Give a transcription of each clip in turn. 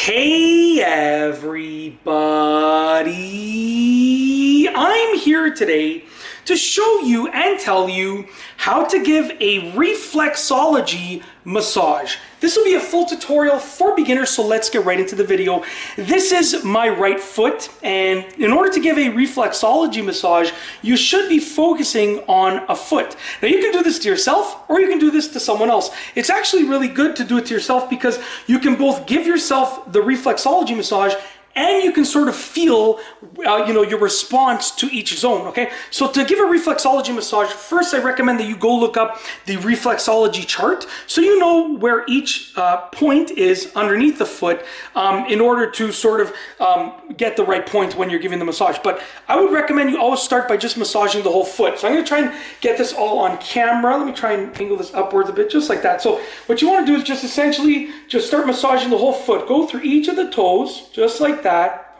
Hey everybody, I'm here today to show you and tell you how to give a reflexology massage. This will be a full tutorial for beginners, so let's get right into the video. This is my right foot, and in order to give a reflexology massage, you should be focusing on a foot. Now you can do this to yourself or you can do this to someone else. It's actually really good to do it to yourself because you can both give yourself the reflexology massage and you can sort of feel, your response to each zone, okay? So to give a reflexology massage, first I recommend that you go look up the Reflexology Chart so you know where each point is underneath the foot in order to sort of get the right point when you're giving the massage. But I would recommend you always start by just massaging the whole foot. So I'm gonna try and get this all on camera. Let me try and angle this upwards a bit, just like that. So what you wanna do is just essentially just start massaging the whole foot. Go through each of the toes, just like that.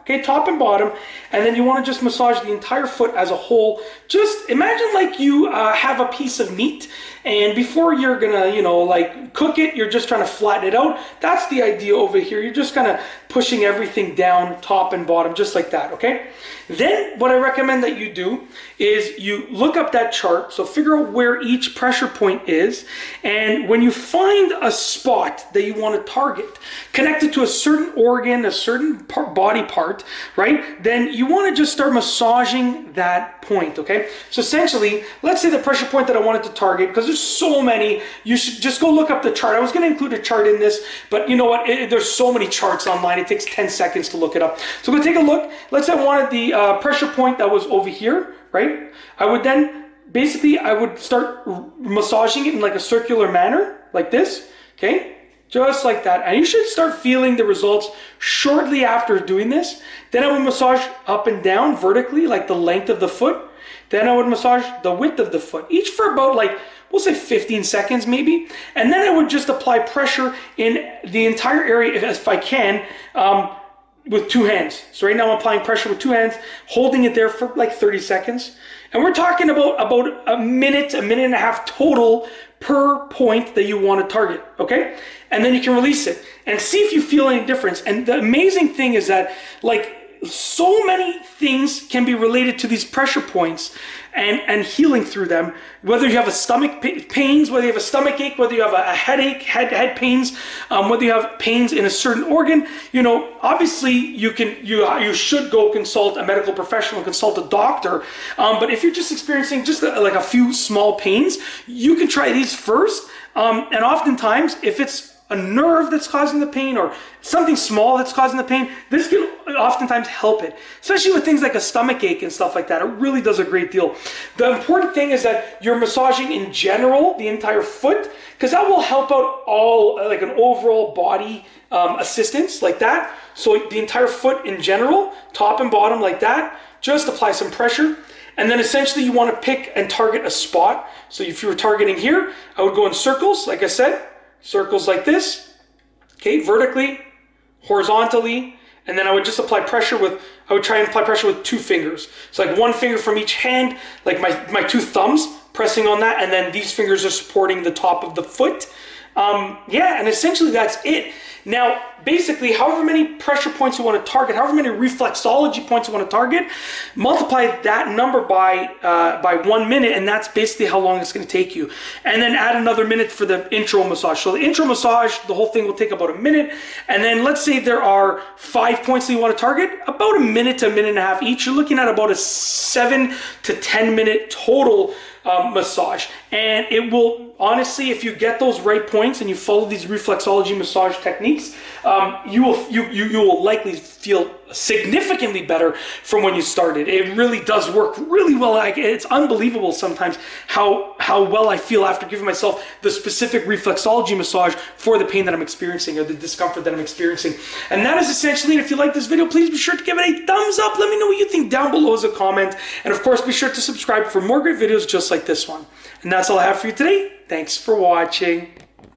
Okay, top and bottom, and then you want to just massage the entire foot as a whole. Just imagine like you have a piece of meat, and before you're gonna, like cook it, you're just trying to flatten it out. That's the idea over here. You're just kind of pushing everything down, top and bottom, just like that, okay? Then what I recommend that you do is you look up that chart, so figure out where each pressure point is, and when you find a spot that you want to target, connected to a certain organ, a certain body part, right? Then you want to just start massaging that point, okay? So essentially, let's say the pressure point that I wanted to target, because there's so many, you should just go look up the chart. I was going to include a chart in this, but you know what? There's so many charts online. It takes 10 seconds to look it up. So I'm going to take a look. Let's say I wanted the pressure point that was over here, right? I would then, basically, I would start massaging it in like a circular manner, like this, okay? Just like that. And you should start feeling the results shortly after doing this. Then I would massage up and down vertically, like the length of the foot. Then I would massage the width of the foot, each for about like, we'll say 15 seconds maybe. And then I would just apply pressure in the entire area if I can, with two hands. So right now I'm applying pressure with two hands, holding it there for like 30 seconds. And we're talking about a minute and a half total per point that you want to target, okay? And then you can release it and see if you feel any difference. And the amazing thing is that like so many things can be related to these pressure points and healing through them, whether you have a stomach pains, whether you have a stomach ache, whether you have a headache, head pains, whether you have pains in a certain organ, obviously you should go consult a medical professional, consult a doctor. But if you're just experiencing just like a few small pains, you can try these first. And oftentimes, if it's a nerve that's causing the pain or something small that's causing the pain, this can oftentimes help it, especially with things like a stomach ache and stuff like that. It really does a great deal. The important thing is that you're massaging in general the entire foot, because that will help out all like an overall body assistance like that. So the entire foot in general, top and bottom like that, just apply some pressure. And then essentially you want to pick and target a spot. So if you were targeting here, I would go in circles, like I said, circles like this, okay, vertically, horizontally, and then I would just apply pressure I would try and apply pressure with two fingers. So like one finger from each hand, like my two thumbs pressing on that, and then these fingers are supporting the top of the foot. And essentially that's it. Now, basically, however many pressure points you want to target, however many reflexology points you want to target, multiply that number by 1 minute, and that's basically how long it's going to take you. And then add another minute for the intro massage. So the intro massage, the whole thing will take about a minute. And then let's say there are 5 points that you want to target, about a minute to a minute and a half each. You're looking at about a 7 to 10 minute total massage. And it will, honestly, if you get those right points and you follow these reflexology massage techniques, you will likely feel significantly better from when you started. It really does work really well. It's unbelievable sometimes how well I feel after giving myself the specific reflexology massage for the pain that I'm experiencing or the discomfort that I'm experiencing. And that is essentially it. If you like this video, please be sure to give it a thumbs up. Let me know what you think down below as a comment. And of course, be sure to subscribe for more great videos just like this one. And that's all I have for you today. Thanks for watching.